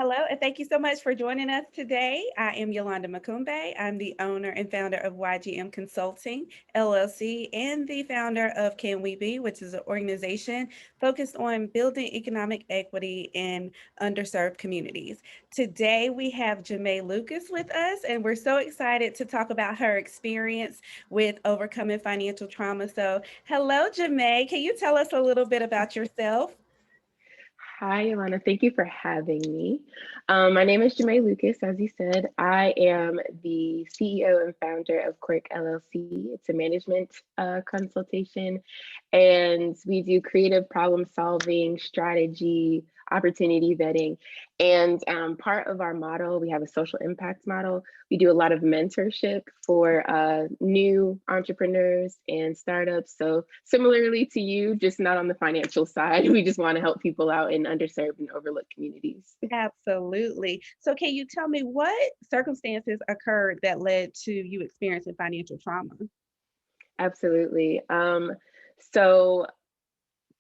Hello, and thank you so much for joining us today. I am Yolanda Makumbe. I'm the owner and founder of YGM Consulting LLC and the founder of Can We Be, which is an organization focused on building economic equity in underserved communities. Today, we have Jamae Lucas with us, and we're so excited to talk about her experience with overcoming financial trauma. So, hello, Jamae. Can you tell us a little bit about yourself? Hi, Ilana. Thank you for having me. My name is Jamae Lucas. As you said, I am the CEO and founder of Quirk LLC. It's a management consultation, and we do creative problem solving, strategy, opportunity vetting. And part of our model, we have a social impact model. We do a lot of mentorship for new entrepreneurs and startups. So similarly to you, just not on the financial side, we just want to help people out in underserved and overlooked communities. Absolutely. So, can you tell me what circumstances occurred that led to you experiencing financial trauma? Absolutely. So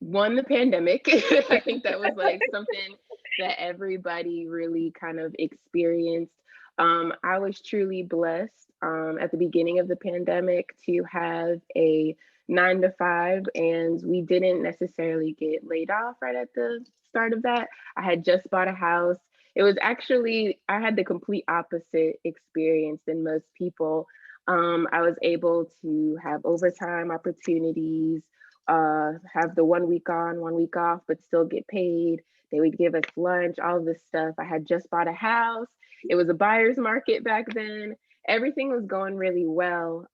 one, the pandemic. I think that was like something that everybody really kind of experienced. I was truly blessed at the beginning of the pandemic to have a 9 to 5, and we didn't necessarily get laid off right at the start of that. I had just bought a house. It was actually, I had the complete opposite experience than most people. I was able to have overtime opportunities, have the 1 week on, 1 week off, but still get paid. They would give us lunch, all of this stuff. I had just bought a house. It was a buyer's market back then. Everything was going really well.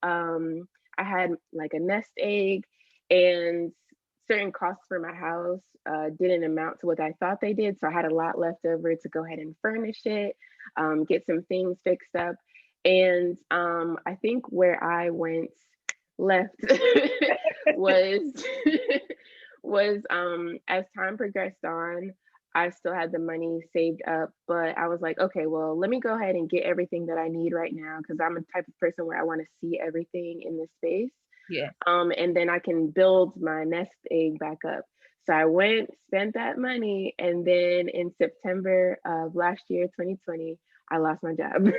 I had like a nest egg, and certain costs for my house didn't amount to what I thought they did. So I had a lot left over to go ahead and furnish it, get some things fixed up. And I think where I went left was was as time progressed on, I still had the money saved up, but I was like, okay, well, let me go ahead and get everything that I need right now because I'm a type of person where I want to see everything in this space. Yeah. And then I can build my nest egg back up. So I went, spent that money, and then in September of last year, 2020, I lost my job.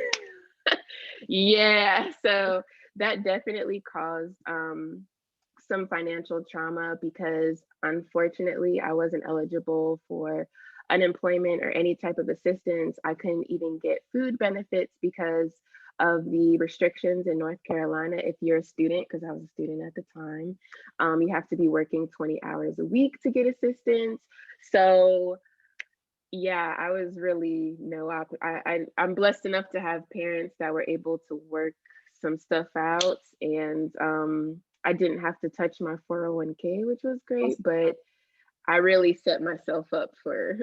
Yeah, so that definitely caused some financial trauma because unfortunately I wasn't eligible for unemployment or any type of assistance. I couldn't even get food benefits because of the restrictions in North Carolina. If you're a student, because I was a student at the time, you have to be working 20 hours a week to get assistance. So yeah, I was really I'm blessed enough to have parents that were able to work some stuff out, and I didn't have to touch my 401k, which was great, but I really set myself up for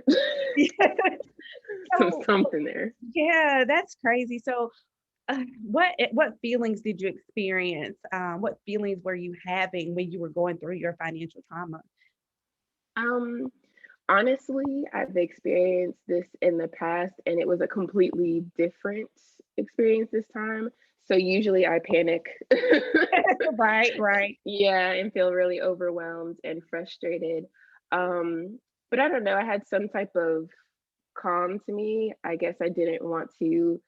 So, something there. yeah, that's crazy. So, what feelings did you experience? What feelings were you having when you were going through your financial trauma? Um, Honestly, I've experienced this in the past, and it was a completely different experience this time. So usually I panic. Right, right. Yeah, and feel really overwhelmed and frustrated. But I don't know, I had some type of calm to me. I guess I didn't want to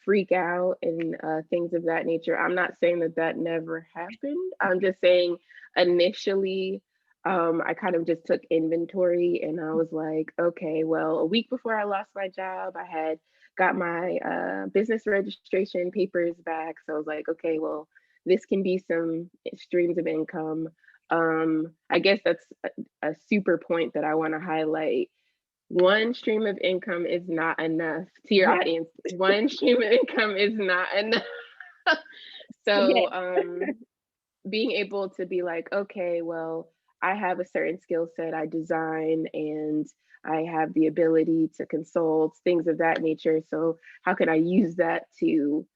freak out and things of that nature. I'm not saying that that never happened. I'm just saying initially, I kind of just took inventory and I was like, okay, well, a week before I lost my job, I had got my business registration papers back. So I was like, okay, well, this can be some streams of income. I guess that's a super point that I want to highlight. One stream of income is not enough. To your Yeah, audience, one stream of income is not enough. yeah, So being able to be like, okay, well, I have a certain skill set, I design, and I have the ability to consult, things of that nature. So how can I use that to,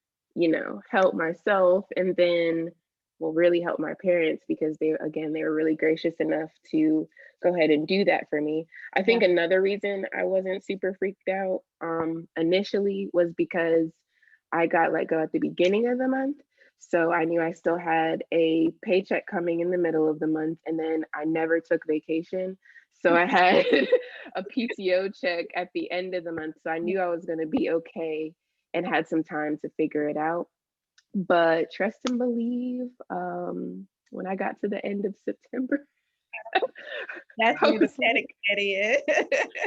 help myself, and then will really help my parents because they were really gracious enough to go ahead and do that for me. I yeah. think another reason I wasn't super freaked out initially was because I got let go at the beginning of the month. So I knew I still had a paycheck coming in the middle of the month, and then I never took vacation. So I had a PTO check at the end of the month. So I knew I was going to be okay and had some time to figure it out. But trust and believe, when I got to the end of September, That's I when the was like, panic set in.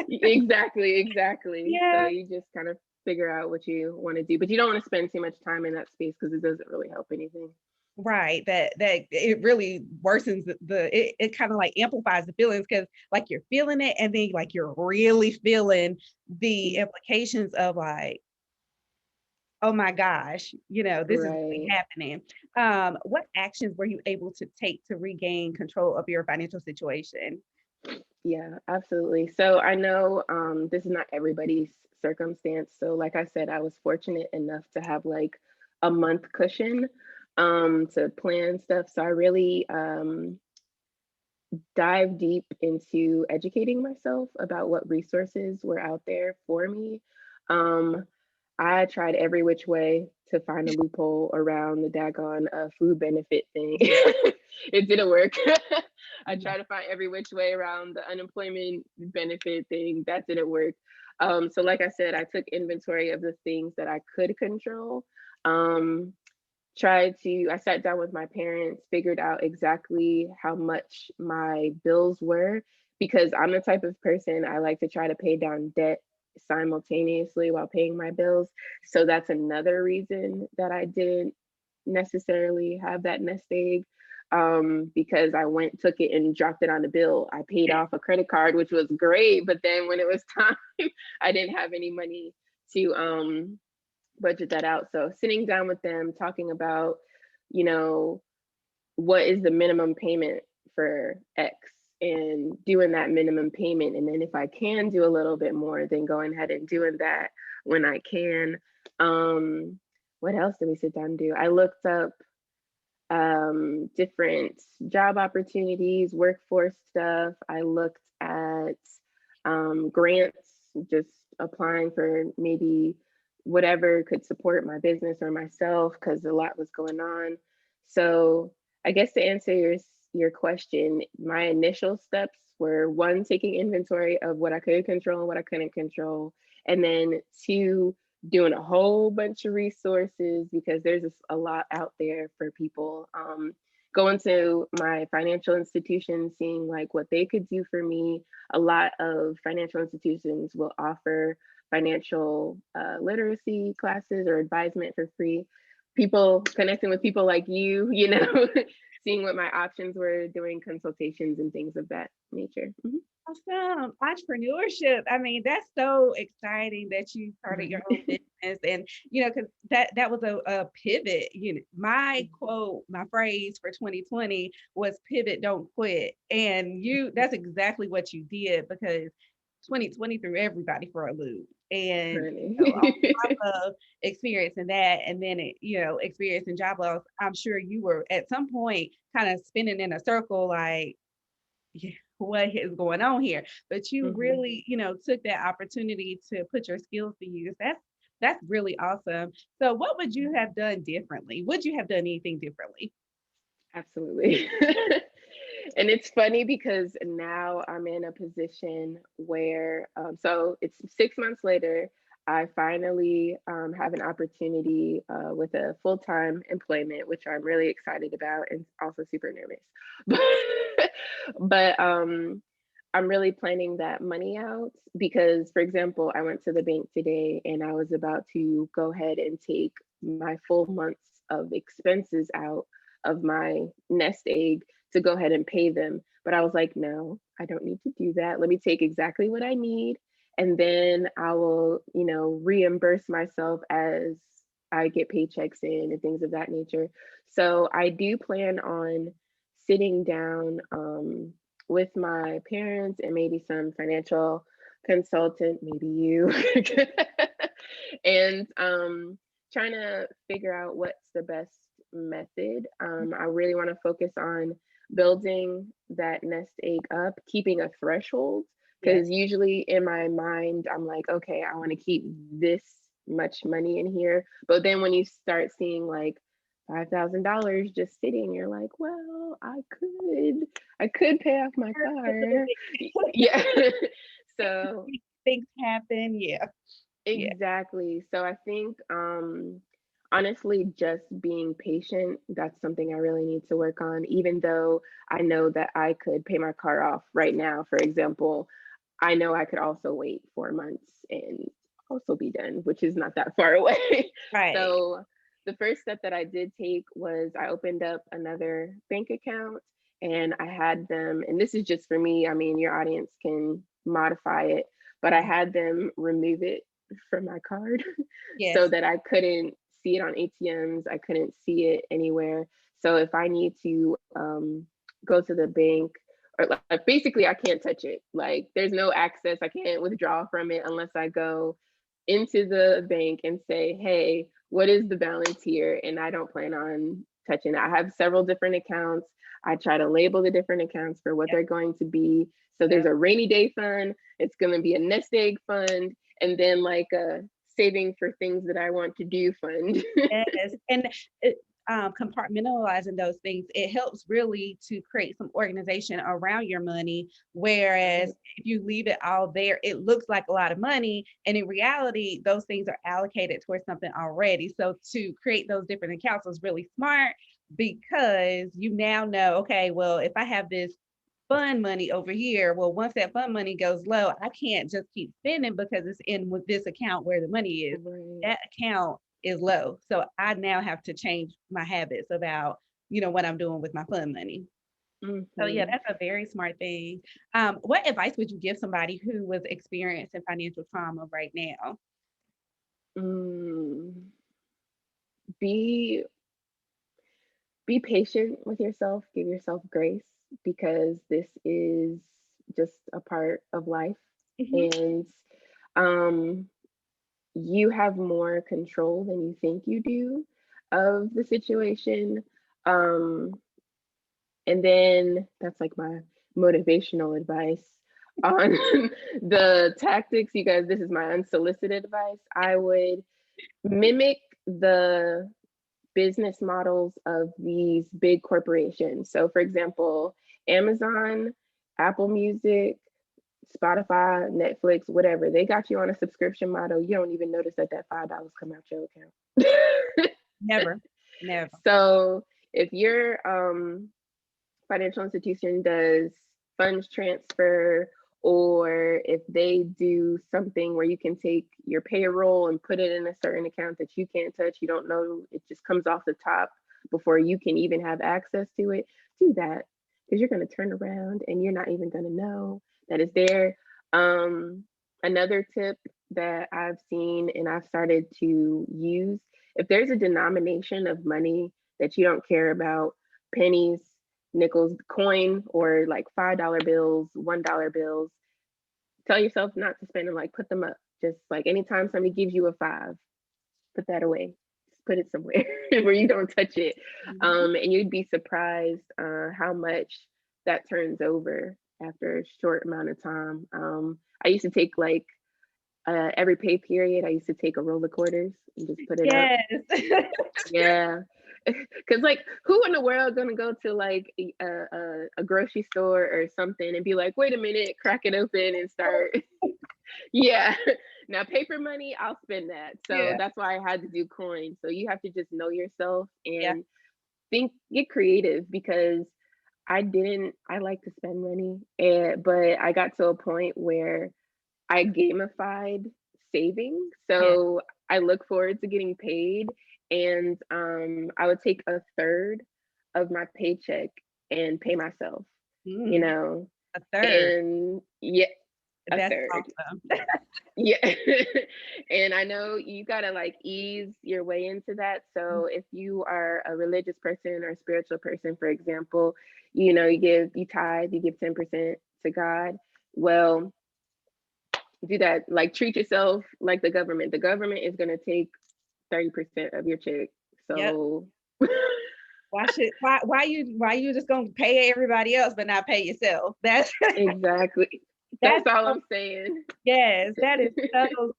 exactly. So Yeah. you just kind of figure out what you want to do, but you don't want to spend too much time in that space because it doesn't really help anything. Right. That it really worsens it kind of like amplifies the feelings because like you're feeling it and then like you're really feeling the implications of like, oh my gosh, this is really Right. happening. What actions were you able to take to regain control of your financial situation? Yeah, absolutely. So I know this is not everybody's circumstance. So like I said, I was fortunate enough to have like a month cushion to plan stuff. So I really dive deep into educating myself about what resources were out there for me. Um, I tried every which way to find a loophole around the daggone food benefit thing. Yeah. It didn't work. I Yeah. tried to find every which way around the unemployment benefit thing. That didn't work. So, like I said, I took inventory of the things that I could control. Um, I sat down with my parents, figured out exactly how much my bills were because I'm the type of person I like to try to pay down debt simultaneously while paying my bills. So that's another reason that I didn't necessarily have that nest egg, because I took it and dropped it on the bill. I paid off a credit card, which was great, but then when it was time, I didn't have any money to budget that out. So sitting down with them, talking about, you know, what is the minimum payment for X and doing that minimum payment. And then if I can do a little bit more, then going ahead and doing that when I can. What else did we sit down and do? I looked up different job opportunities, workforce stuff. I looked at grants, just applying for maybe whatever could support my business or myself because a lot was going on. So I guess to answer your question, my initial steps were one, taking inventory of what I could control and what I couldn't control, and then two, doing a whole bunch of resources because there's a lot out there for people. Going to my financial institution, seeing like what they could do for me. A lot of financial institutions will offer financial literacy classes or advisement for free. People connecting with people like you know, seeing what my options were, doing consultations and things of that nature. Awesome. Entrepreneurship. I mean, that's so exciting that you started your own Right. business and because that was a pivot. My quote, my phrase for 2020 was pivot, don't quit. And that's exactly what you did because 2020 threw everybody for a loop. And on Honey. top of experiencing that and then experiencing job loss, I'm sure you were at some point kind of spinning in a circle like, yeah, what is going on here? But you Mhm. really, took that opportunity to put your skills to use. That's really awesome. So what would you have done differently? Would you have done anything differently? Absolutely. And it's funny because now I'm in a position where, so it's 6 months later, I finally have an opportunity with a full time employment, which I'm really excited about and also super nervous. But I'm really planning that money out because, for example, I went to the bank today and I was about to go ahead and take my full months of expenses out of my nest egg to go ahead and pay them. But I was like, no, I don't need to do that. Let me take exactly what I need. And then I will, reimburse myself as I get paychecks in and things of that nature. So I do plan on sitting down with my parents and maybe some financial consultant, maybe you, and trying to figure out what's the best method. I really want to focus on building that nest egg up, keeping a threshold, Yes. because usually in my mind, I'm like, okay, I want to keep this much money in here. But then when you start seeing like $5,000 just sitting. You're like, well, I could pay off my car. Yeah. So Things happen. Yeah. Yeah. exactly. So I think honestly just being patient, that's something I really need to work on, even though I know that I could pay my car off right now, for example. I know I could also wait 4 months and also be done, which is not that far away. Right. So the first step that I did take was I opened up another bank account and I had them, and this is just for me, I mean, your audience can modify it, but I Mhm. had them remove it from my card so Yes. that I couldn't see it on ATMs, I couldn't see it anywhere. So if I need to go to the bank, or like basically I can't touch it. Like there's no access. I can't withdraw from it unless I go into the bank and say, "Hey, what is the balance here?" And I don't plan on touching it. I have several different accounts. I try to label the different accounts for what Yep. they're going to be. So there's Yep. a rainy day fund, it's going to be a nest egg fund, and then like a saving for things that I want to do fund. Yes. And it, compartmentalizing those things, it helps really to create some organization around your money. Whereas Right. if you leave it all there, it looks like a lot of money. And in reality, those things are allocated towards something already. So to create those different accounts is really smart because you now know, okay, well, if I have this fund money over here, well, once that fund money goes low, I can't just keep spending because it's in with this account where the money is. Right. That account is low. So I now have to change my habits about, what I'm doing with my fund money. So yeah, Hmm. that's a very smart thing. What advice would you give somebody who was experiencing financial trauma right now? Mm. Be be patient with yourself, give yourself grace, because this is just a part of life. Mhm. And um, you have more control than you think you do of the situation. Um, and then that's like my motivational advice on the tactics. You guys, this is my unsolicited advice. I would mimic the business models of these big corporations. So, for example, Amazon, Apple Music, Spotify, Netflix, whatever, they got you on a subscription model. You don't even notice that $5 come out your account. Never, never. So, if your financial institution does funds transfer, or if they do something where you can take your payroll and put it in a certain account that you can't touch, you don't know, it just comes off the top before you can even have access to it, do that, because you're going to turn around and you're not even going to know that it's there. Um, Another tip that I've seen and I've started to use, if there's a denomination of money that you don't care about, pennies, nickels, coin, or like $5 bills, $1 bills, tell yourself not to spend them, like put them up. Just like anytime somebody gives you a five, put that away. Just put it somewhere where you don't touch it. Mhm. And you'd be surprised how much that turns over after a short amount of time. I used to take like every pay period, I used to take a roll of quarters and just put it up. Yes. Yeah. Cause like, who in the world gonna go to like a grocery store or something and be like, wait a minute, crack it open and start? Yeah. Now paper money, I'll spend that. So Yeah. that's why I had to do coins. So you have to just know yourself Yeah. and get creative, because I like to spend money, but I got to a point where I gamified saving. Yeah. So I look forward to getting paid, and I would take a third of my paycheck and pay myself, you Mm, know, a third. and yeah, a That's third. awesome. Yeah. And I know you got to like ease your way into that. So if you are a religious person or a spiritual person, for example, you tithe, you give 10% to God. Well, do that. Like treat yourself like the government. The government is going to take 30% of your check. Yep. So Why you just gonna pay everybody else but not pay yourself? That's exactly. That's that's all so, I'm saying. yes, that is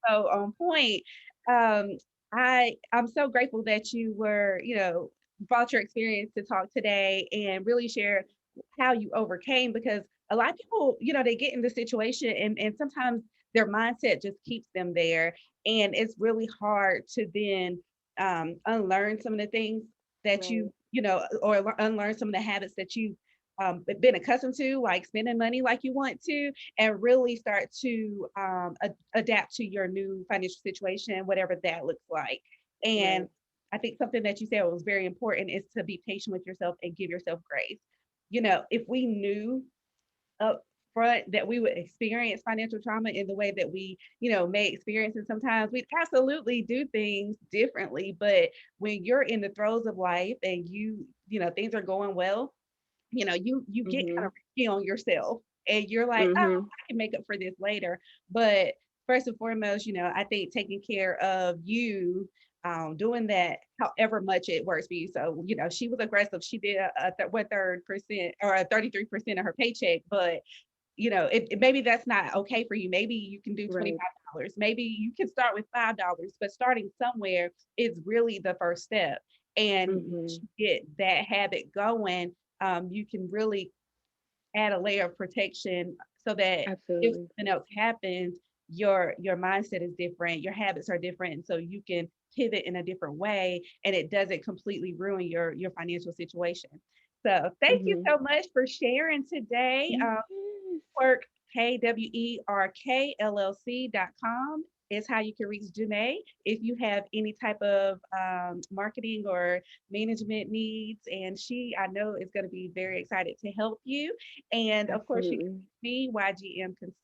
so on point. Um, I'm so grateful that you were, brought your experience to talk today and really share how you overcame, because a lot of people, they get in the situation, and sometimes their mindset just keeps them there. And it's really hard to then unlearn some of the things that Right. or unlearn some of the habits that you been accustomed to, like spending money like you want to, and really start to adapt to your new financial situation, whatever that looks like. And Right. I think something that you said was very important is to be patient with yourself and give yourself grace. If we knew up front that we would experience financial trauma in the way that we, may experience it sometimes, we'd absolutely do things differently. But when you're in the throes of life and things are going well, you get kind Mhm. of risky on yourself, and you're like, oh, Mhm. I can make up for this later. But first and foremost, I think taking care of you, doing that however much it works for you. So, she was aggressive. She did a 1/3% or a 33% of her paycheck, but maybe that's not okay for you. Maybe you can do Right. $25. Maybe you can start with $5, but starting somewhere is really the first step. And once Mhm. you get that habit going, you can really add a layer of protection so that if Absolutely. something else happens, your mindset is different, your habits are different, so you can pivot in a different way, and it doesn't completely ruin your financial situation. So thank you Mhm. so much for sharing today. Yes. Quirk, KWERK LLC.com is how you can reach Janae if you have any type of marketing or management needs. And she, I know, is going to be very excited to help you. And of course, you can Absolutely. reach me,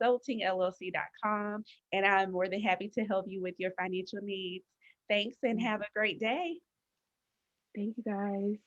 YGMConsultingLLC.com. And I'm more than happy to help you with your financial needs. Thanks and Mm. have a great day. Thank you guys.